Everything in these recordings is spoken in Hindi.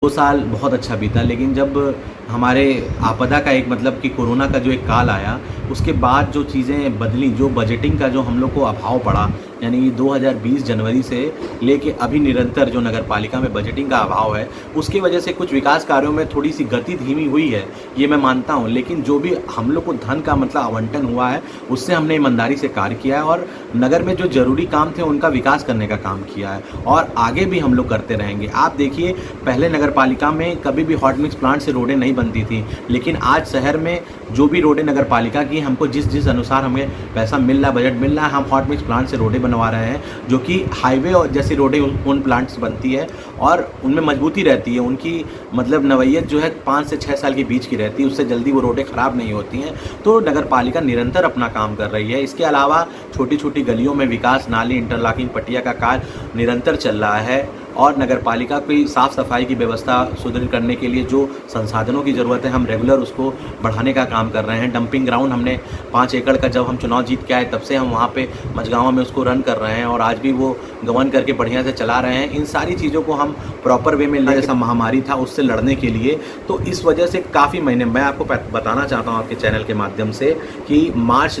2 साल बहुत अच्छा बीता, लेकिन जब हमारे आपदा का एक मतलब कि कोरोना का जो एक काल आया, उसके बाद जो चीज़ें बदली, जो बजटिंग का जो हम लोग को अभाव पड़ा, यानी 2020 जनवरी से लेके अभी निरंतर जो नगर पालिका में बजटिंग का अभाव है, उसकी वजह से कुछ विकास कार्यों में थोड़ी सी गति धीमी हुई है, ये मैं मानता हूँ। लेकिन जो भी हम लोग को धन का मतलब आवंटन हुआ है, उससे हमने ईमानदारी से कार्य किया है और नगर में जो ज़रूरी काम थे, उनका विकास करने का काम किया है और आगे भी हम लोग करते रहेंगे। आप देखिए, पहले नगर पालिका में कभी भी हॉट मिक्स प्लांट से रोडें नहीं बनती थी, लेकिन आज शहर में जो भी रोडें नगर पालिका की, हमको जिस अनुसार हमें पैसा मिल रहा है, बजट मिल रहा है, हम हॉट मिक्स प्लांट से रोडें बनवा रहे हैं, जो कि हाईवे और जैसी रोडें उन प्लांट से बनती है और उनमें मजबूती रहती है। उनकी मतलब नवैयत जो है 5 से 6 साल के बीच की रहती है, उससे जल्दी वो रोडें ख़राब नहीं होती हैं। तो नगर पालिका निरंतर अपना काम कर रही है। इसके अलावा छोटी छोटी गलियों में विकास, नाली, इंटरलॉकिंग पट्टिया का कार्य निरंतर चल रहा है और नगर पालिका की साफ़ सफाई की व्यवस्था सुदृढ़ करने के लिए जो संसाधनों की ज़रूरत है, हम रेगुलर उसको बढ़ाने का काम कर रहे हैं। डंपिंग ग्राउंड हमने 5 एकड़ का, जब हम चुनाव जीत के आए तब से हम वहाँ पे मझगाँव में उसको रन कर रहे हैं और आज भी वो गवर्न करके बढ़िया से चला रहे हैं। इन सारी चीज़ों को हम प्रॉपर वे में ले, जैसा महामारी था उससे लड़ने के लिए, तो इस वजह से काफ़ी महीने मैं आपको बताना चाहता हूँ आपके चैनल के माध्यम से कि मार्च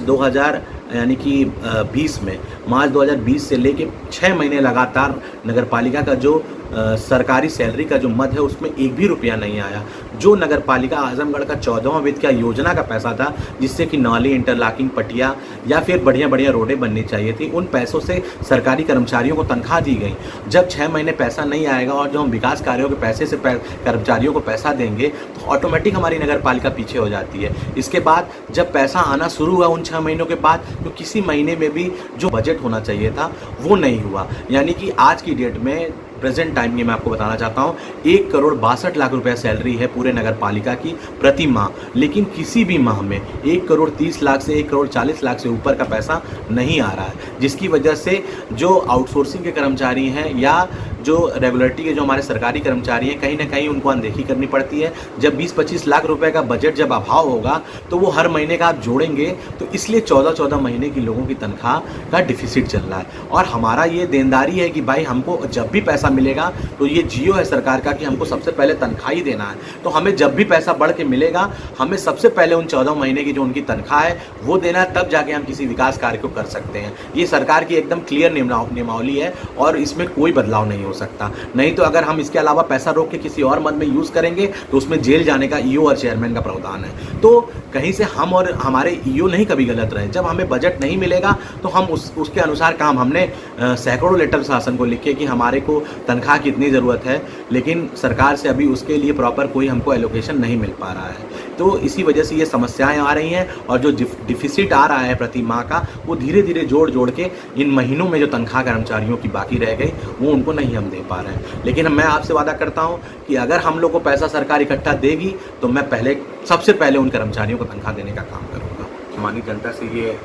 2020 से लेके 6 महीने लगातार नगर पालिका का जो सरकारी सैलरी का जो मद है, उसमें एक भी रुपया नहीं आया। जो नगर पालिका आजमगढ़ का 14वां वित्त का योजना का पैसा था, जिससे कि नाली, इंटरलॉकिंग पट्टिया या फिर बढ़िया बढ़िया रोडें बननी चाहिए थी, उन पैसों से सरकारी कर्मचारियों को तनख्वाह दी गई। जब 6 महीने पैसा नहीं आएगा और जो हम विकास कार्यों के पैसे से कर्मचारियों को पैसा देंगे, तो ऑटोमेटिक हमारी नगर पालिका पीछे हो जाती है। इसके बाद जब पैसा आना शुरू हुआ उन 6 महीनों के बाद, तो किसी महीने में भी जो बजट होना चाहिए था वो नहीं हुआ। यानी कि आज की डेट में, प्रेजेंट टाइम की मैं आपको बताना चाहता हूँ, 1,62,00,000 रुपया सैलरी है पूरे नगर पालिका की प्रति माह, लेकिन किसी भी माह में 1,30,00,000 से 1,40,00,000 से ऊपर का पैसा नहीं आ रहा है, जिसकी वजह से जो आउटसोर्सिंग के कर्मचारी हैं या जो रेगुलरिटी के जो हमारे सरकारी कर्मचारी हैं, कहीं ना कहीं उनको अनदेखी करनी पड़ती है। जब 20-25 लाख रुपए का बजट जब अभाव होगा, तो वो हर महीने का आप जोड़ेंगे, तो इसलिए 14-14 महीने की लोगों की तनख्वाह का डिफिसिट चल रहा है। और हमारा ये देनदारी है कि भाई हमको जब भी पैसा मिलेगा, तो ये जियो है सरकार का कि हमको सबसे पहले तनख्वाह ही देना है। तो हमें जब भी पैसा बढ़ के मिलेगा, हमें सबसे पहले उन 14 महीने की जो उनकी तनख्वाह है वो देना है, तब जाके हम किसी विकास कार्य को कर सकते हैं। ये सरकार की एकदम क्लियर नियमावली है और इसमें कोई बदलाव नहीं हो सकता। नहीं तो अगर हम इसके अलावा पैसा रोक के किसी और मद में यूज़ करेंगे, तो उसमें जेल जाने का ईओ और चेयरमैन का प्रावधान है। तो कहीं से हम और हमारे ईओ नहीं कभी गलत रहे। जब हमें बजट नहीं मिलेगा, तो हम उसके अनुसार काम, हमने सैकड़ों लेटर शासन को लिखे कि हमारे को तनख्वाह की इतनी ज़रूरत है, लेकिन सरकार से अभी उसके लिए प्रॉपर कोई हमको एलोकेशन नहीं मिल पा रहा है। तो इसी वजह से ये समस्याएं आ रही हैं और जो डिफिसिट आ रहा है प्रति माह का, वो धीरे धीरे जोड़ के इन महीनों में जो तनख्वाह कर्मचारियों की बाकी रह गई, वो उनको नहीं हम दे पा रहे हैं। लेकिन मैं आपसे वादा करता हूँ कि अगर हम लोग को पैसा सरकार इकट्ठा देगी, तो मैं सबसे पहले उन कर्मचारियों को तनख्वाह देने का काम करूँगा। हमारी जनता से ये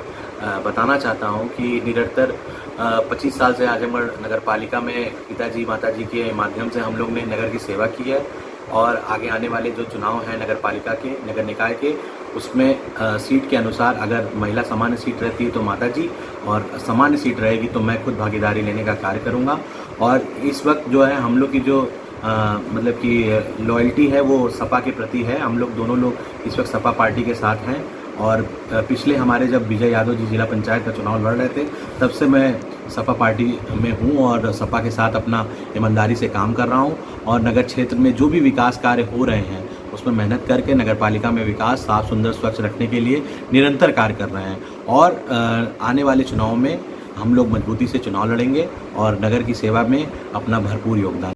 बताना चाहता हूँ कि निरंतर 25 साल से आजमगढ़ नगर पालिका में पिताजी माताजी के माध्यम से हम लोग ने नगर की सेवा की है और आगे आने वाले जो चुनाव हैं नगर पालिका के, नगर निकाय के, उसमें सीट के अनुसार अगर महिला सामान्य सीट रहती है तो माताजी, और सामान्य सीट रहेगी तो मैं खुद भागीदारी लेने का कार्य करूँगा। और इस वक्त जो है हम लोग की जो मतलब कि लॉयल्टी है वो सपा के प्रति है। हम लोग दोनों लोग इस वक्त सपा पार्टी के साथ हैं और पिछले हमारे जब विजय यादव जी जिला पंचायत का चुनाव लड़ रहे थे, तब से मैं सपा पार्टी में हूँ और सपा के साथ अपना ईमानदारी से काम कर रहा हूँ और नगर क्षेत्र में जो भी विकास कार्य हो रहे हैं, उसमें मेहनत करके नगर पालिका में विकास साफ, सुंदर, स्वच्छ रखने के लिए निरंतर कार्य कर रहे हैं। और आने वाले चुनाव में हम लोग मजबूती से चुनाव लड़ेंगे और नगर की सेवा में अपना भरपूर योगदान